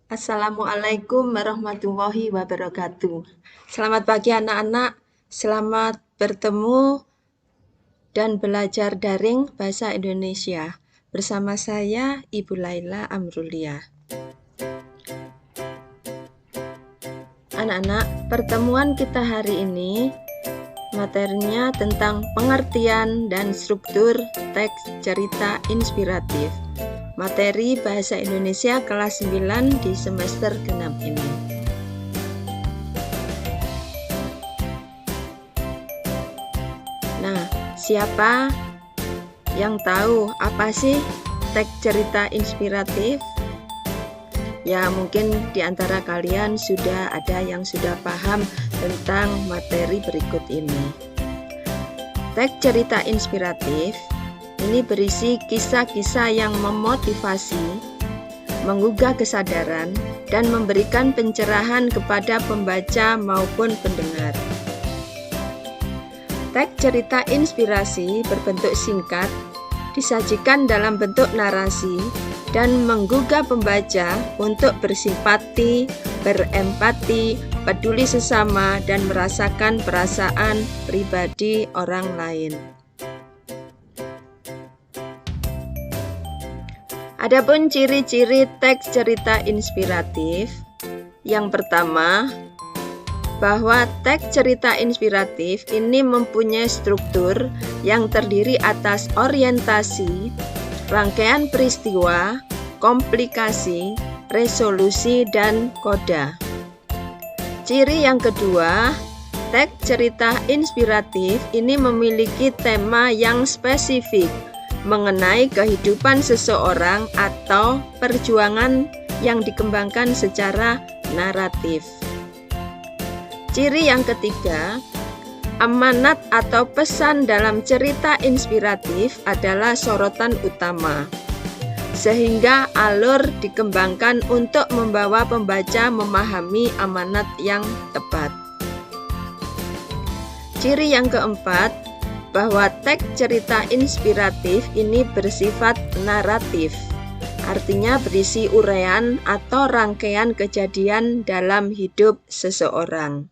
Assalamualaikum warahmatullahi wabarakatuh. Selamat pagi anak-anak, selamat bertemu dan belajar daring bahasa Indonesia. Bersama saya Ibu Laila Amrulia. Anak-anak, pertemuan kita hari ini materinya tentang pengertian dan struktur teks cerita inspiratif. Materi Bahasa Indonesia kelas 9 di semester genap ini. Nah, siapa yang tahu apa sih teks cerita inspiratif? Ya, mungkin di antara kalian sudah ada yang sudah paham tentang materi berikut ini. Teks cerita inspiratif ini berisi kisah-kisah yang memotivasi, menggugah kesadaran, dan memberikan pencerahan kepada pembaca maupun pendengar. Teks cerita inspirasi berbentuk singkat, disajikan dalam bentuk narasi, dan menggugah pembaca untuk bersimpati, berempati, peduli sesama, dan merasakan perasaan pribadi orang lain. Adapun ciri-ciri teks cerita inspiratif, yang pertama, bahwa teks cerita inspiratif ini mempunyai struktur yang terdiri atas orientasi, rangkaian peristiwa, komplikasi, resolusi, dan koda. Ciri yang kedua, teks cerita inspiratif ini memiliki tema yang spesifik mengenai kehidupan seseorang atau perjuangan yang dikembangkan secara naratif. Ciri yang ketiga, amanat atau pesan dalam cerita inspiratif adalah sorotan utama, sehingga alur dikembangkan untuk membawa pembaca memahami amanat yang tepat. Ciri yang keempat, bahwa teks cerita inspiratif ini bersifat naratif, artinya berisi uraian atau rangkaian kejadian dalam hidup seseorang.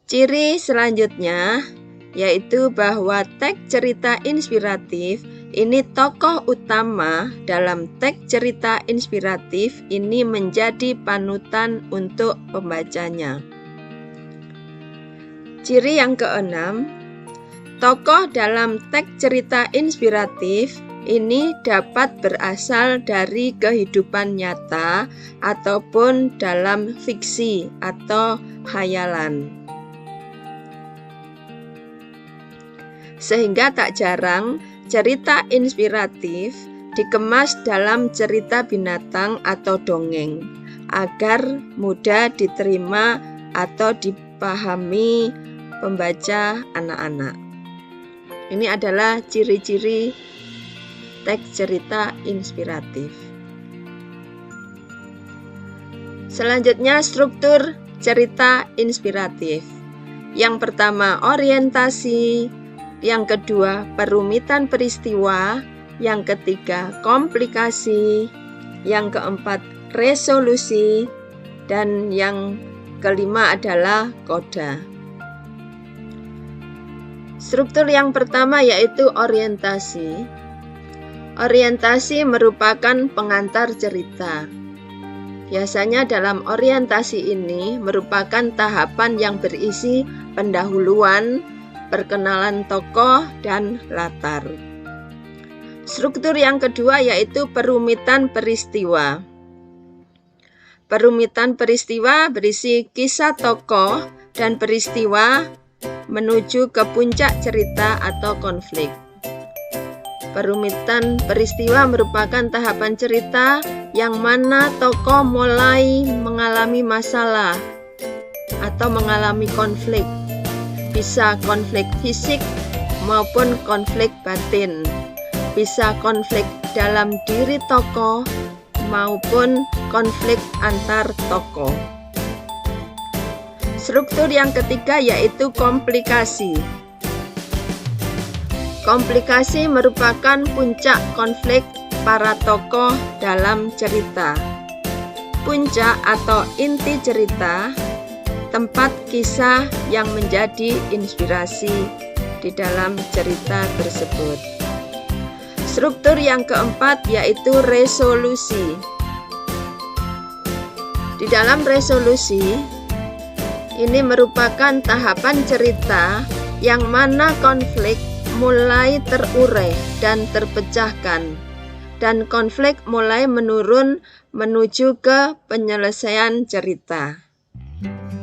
Ciri selanjutnya yaitu bahwa teks cerita inspiratif ini tokoh utama dalam teks cerita inspiratif ini menjadi panutan untuk pembacanya. Ciri yang keenam, tokoh dalam teks cerita inspiratif ini dapat berasal dari kehidupan nyata ataupun dalam fiksi atau khayalan. Sehingga tak jarang cerita inspiratif dikemas dalam cerita binatang atau dongeng agar mudah diterima atau dipahami pembaca anak-anak. Ini adalah ciri-ciri teks cerita inspiratif. Selanjutnya, struktur cerita inspiratif. Yang pertama, orientasi. Yang kedua, perumitan peristiwa. Yang ketiga, komplikasi. Yang keempat, resolusi. Dan yang kelima adalah koda. Struktur yang pertama yaitu orientasi. Orientasi merupakan pengantar cerita. Biasanya dalam orientasi ini merupakan tahapan yang berisi pendahuluan, perkenalan tokoh, dan latar. Struktur yang kedua yaitu perumitan peristiwa. Perumitan peristiwa berisi kisah tokoh dan peristiwa menuju ke puncak cerita atau konflik. Perumitan peristiwa merupakan tahapan cerita yang mana tokoh mulai mengalami masalah atau mengalami konflik. Bisa konflik fisik maupun konflik batin. Bisa konflik dalam diri tokoh maupun konflik antar tokoh. Struktur yang ketiga yaitu komplikasi. Komplikasi merupakan puncak konflik para tokoh dalam cerita. puncak atau inti cerita, tempat kisah yang menjadi inspirasi di dalam cerita tersebut. Struktur yang keempat yaitu resolusi. Di dalam resolusi, ini merupakan tahapan cerita yang mana konflik mulai terurai dan terpecahkan, dan konflik mulai menurun menuju ke penyelesaian cerita.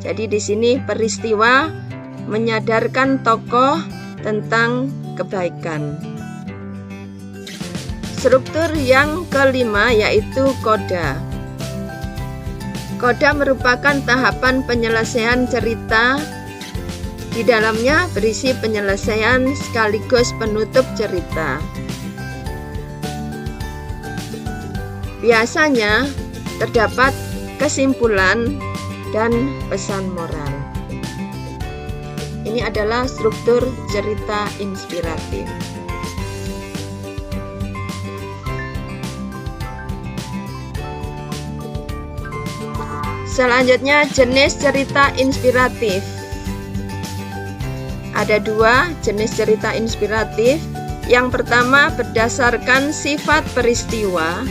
Jadi di sini peristiwa menyadarkan tokoh tentang kebaikan. Struktur yang kelima yaitu koda. Koda merupakan tahapan penyelesaian cerita. Di dalamnya berisi penyelesaian sekaligus penutup cerita. Biasanya terdapat kesimpulan dan pesan moral. Ini adalah struktur cerita inspiratif. Selanjutnya, jenis cerita inspiratif. Ada dua jenis cerita inspiratif. Yang pertama berdasarkan sifat peristiwa,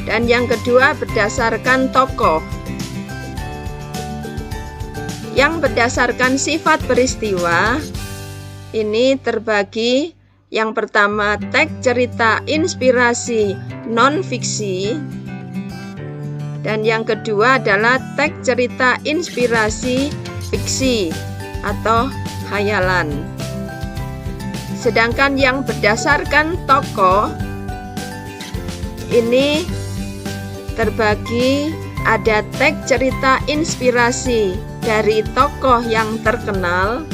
dan yang kedua berdasarkan tokoh. Yang berdasarkan sifat peristiwa ini terbagi, yang pertama teks cerita inspirasi non-fiksi, dan yang kedua adalah teks cerita inspirasi fiksi atau khayalan. Sedangkan yang berdasarkan tokoh ini terbagi, ada teks cerita inspirasi dari tokoh yang terkenal.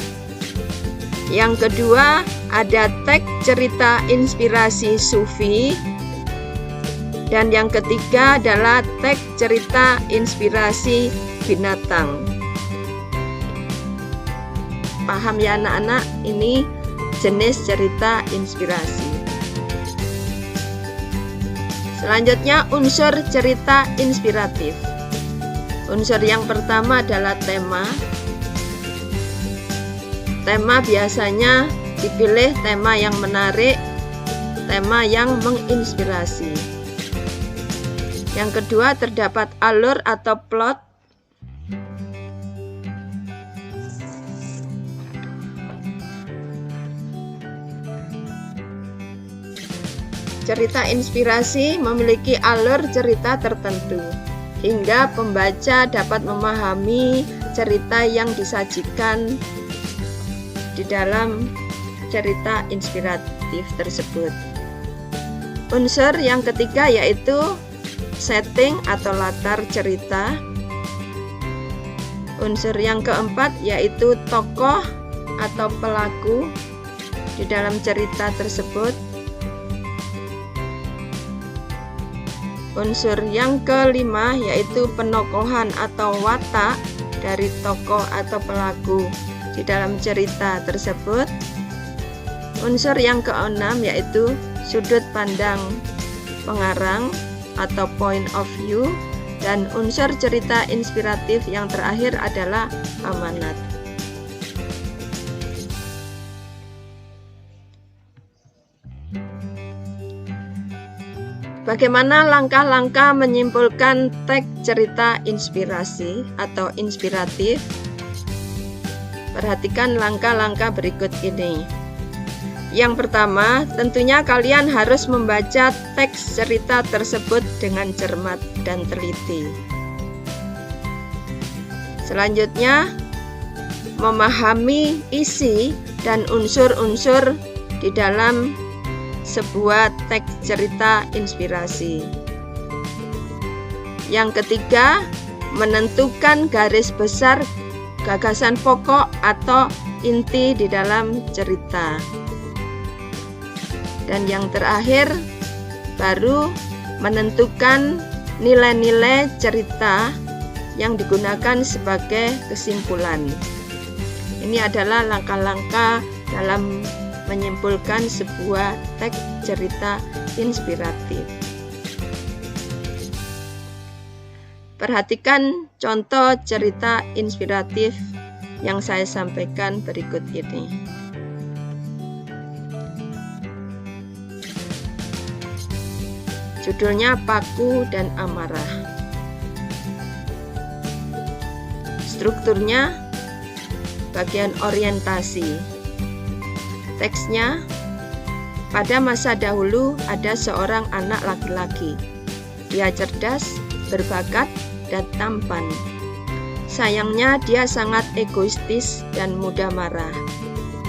Yang kedua ada teks cerita inspirasi sufi, dan yang ketiga adalah teks cerita inspirasi binatang. Paham ya anak-anak? Ini jenis cerita inspirasi. Selanjutnya unsur cerita inspiratif. Unsur yang pertama adalah tema. Tema biasanya dipilih tema yang menarik, tema yang menginspirasi. Yang kedua terdapat alur atau plot. Cerita inspirasi memiliki alur cerita tertentu, hingga pembaca dapat memahami cerita yang disajikan di dalam cerita inspiratif tersebut. Unsur yang ketiga yaitu setting atau latar cerita. Unsur yang keempat yaitu tokoh atau pelaku di dalam cerita tersebut. Unsur yang kelima yaitu penokohan atau watak dari tokoh atau pelaku di dalam cerita tersebut. Unsur yang keenam yaitu sudut pandang pengarang atau point of view, dan unsur cerita inspiratif yang terakhir adalah amanat. Bagaimana langkah-langkah menyimpulkan teks cerita inspirasi atau inspiratif? Perhatikan langkah-langkah berikut ini. Yang pertama, tentunya kalian harus membaca teks cerita tersebut dengan cermat dan teliti. Selanjutnya, memahami isi dan unsur-unsur di dalam sebuah teks cerita inspirasi. Yang ketiga, menentukan garis besar gagasan pokok atau inti di dalam cerita. Dan yang terakhir, baru menentukan nilai-nilai cerita yang digunakan sebagai kesimpulan. Ini adalah langkah-langkah dalam menyimpulkan sebuah teks cerita inspiratif. Perhatikan contoh cerita inspiratif yang saya sampaikan berikut ini. Judulnya Paku dan Amarah. Strukturnya bagian orientasi. Teksnya, pada masa dahulu ada seorang anak laki-laki. Dia cerdas, berbakat, dan tampan. Sayangnya dia sangat egoistis dan mudah marah.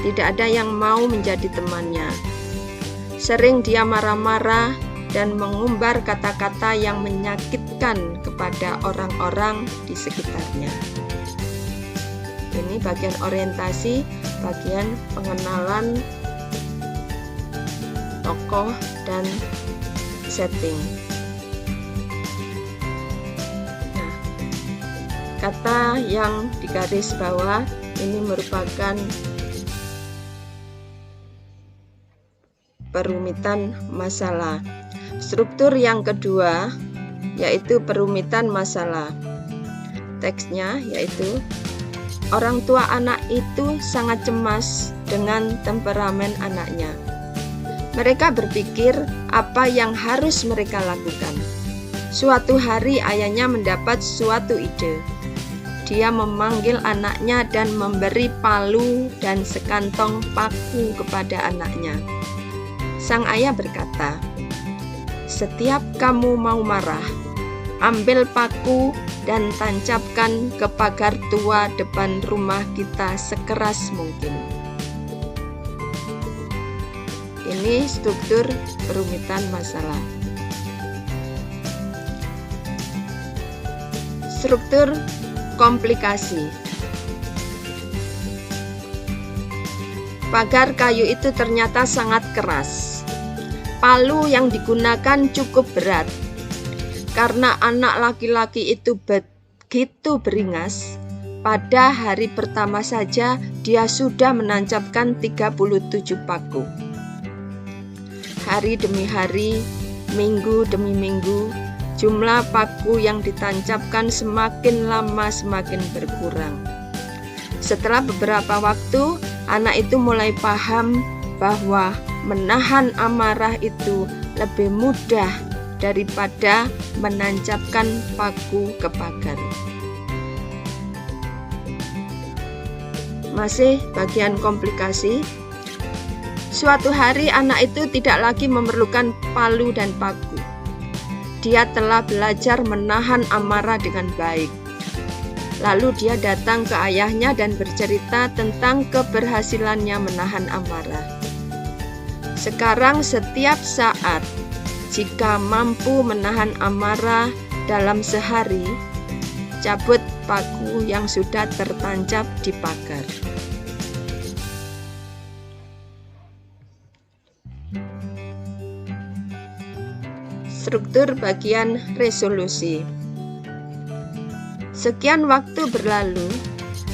Tidak ada yang mau menjadi temannya. Sering dia marah-marah dan mengumbar kata-kata yang menyakitkan kepada orang-orang di sekitarnya. Ini bagian orientasi, bagian pengenalan tokoh dan setting. Nah, kata yang digaris bawah ini merupakan perumitan masalah. Struktur yang kedua yaitu perumitan masalah. Teksnya yaitu, orang tua anak itu sangat cemas dengan temperamen anaknya. Mereka berpikir apa yang harus mereka lakukan. Suatu hari ayahnya mendapat suatu ide. Dia memanggil anaknya dan memberi palu dan sekantong paku kepada anaknya. Sang ayah berkata, "Setiap kamu mau marah, ambil paku dan tancapkan ke pagar tua depan rumah kita sekeras mungkin." Ini struktur perumitan masalah. Struktur komplikasi. Pagar kayu itu ternyata sangat keras. Palu yang digunakan cukup berat. Karena anak laki-laki itu begitu beringas, pada hari pertama saja dia sudah menancapkan 37 paku. Hari demi hari, minggu demi minggu, jumlah paku yang ditancapkan semakin lama semakin berkurang. Setelah beberapa waktu, anak itu mulai paham bahwa menahan amarah itu lebih mudah daripada menancapkan paku ke pagar. Masih bagian komplikasi. Suatu hari anak itu tidak lagi memerlukan palu dan paku. Dia telah belajar menahan amarah dengan baik. Lalu dia datang ke ayahnya dan bercerita tentang keberhasilannya menahan amarah. Sekarang setiap saat, jika mampu menahan amarah dalam sehari, cabut paku yang sudah tertancap di pagar. Struktur bagian resolusi. Sekian waktu berlalu,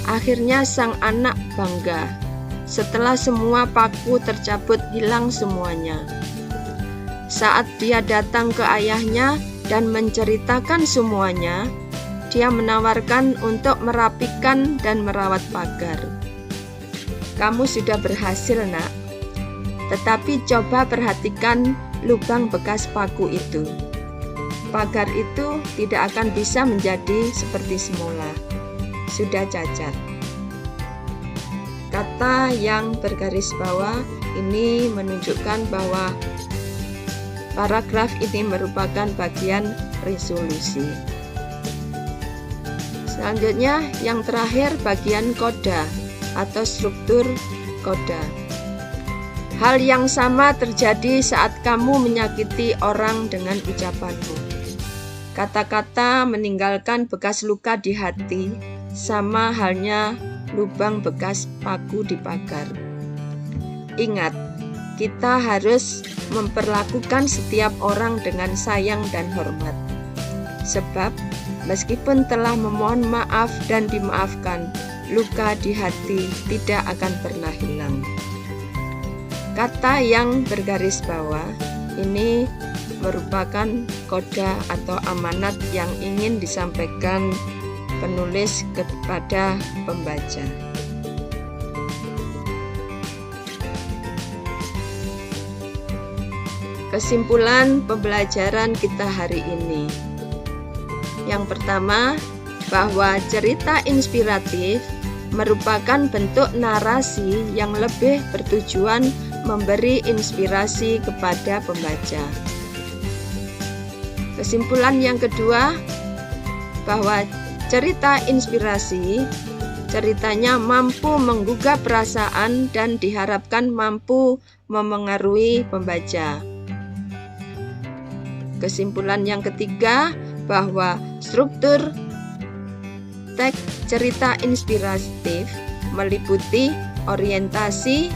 akhirnya sang anak bangga. Setelah semua paku tercabut, hilang semuanya. Saat dia datang ke ayahnya dan menceritakan semuanya, dia menawarkan untuk merapikan dan merawat pagar. "Kamu sudah berhasil, Nak. Tetapi coba perhatikan lubang bekas paku itu. Pagar itu tidak akan bisa menjadi seperti semula. Sudah cacat." Kata yang bergaris bawah ini menunjukkan bahwa paragraf ini merupakan bagian resolusi. Selanjutnya, yang terakhir bagian koda atau struktur koda. Hal yang sama terjadi saat kamu menyakiti orang dengan ucapanmu. Kata-kata meninggalkan bekas luka di hati, sama halnya lubang bekas paku di pagar. Ingat, kita harus memperlakukan setiap orang dengan sayang dan hormat. Sebab, meskipun telah memohon maaf dan dimaafkan, luka di hati tidak akan pernah hilang. Kata yang bergaris bawah, ini merupakan koda atau amanat yang ingin disampaikan penulis kepada pembaca. Kesimpulan pembelajaran kita hari ini. Yang pertama, bahwa cerita inspiratif merupakan bentuk narasi yang lebih bertujuan memberi inspirasi kepada pembaca. Kesimpulan yang kedua, bahwa cerita inspirasi ceritanya mampu menggugah perasaan dan diharapkan mampu memengaruhi pembaca. Kesimpulan yang ketiga, bahwa struktur teks cerita inspiratif meliputi orientasi,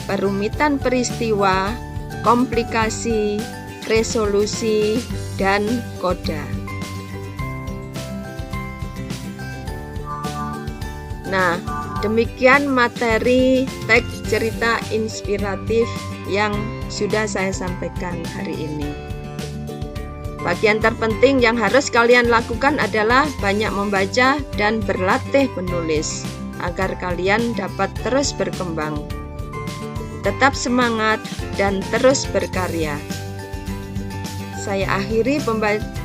perumitan peristiwa, komplikasi, resolusi, dan koda. Nah, demikian materi teks cerita inspiratif yang sudah saya sampaikan hari ini. Bagian terpenting yang harus kalian lakukan adalah banyak membaca dan berlatih menulis agar kalian dapat terus berkembang. Tetap semangat dan terus berkarya. Saya akhiri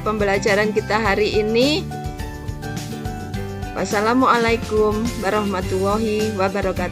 pembelajaran kita hari ini. Wassalamualaikum warahmatullahi wabarakatuh.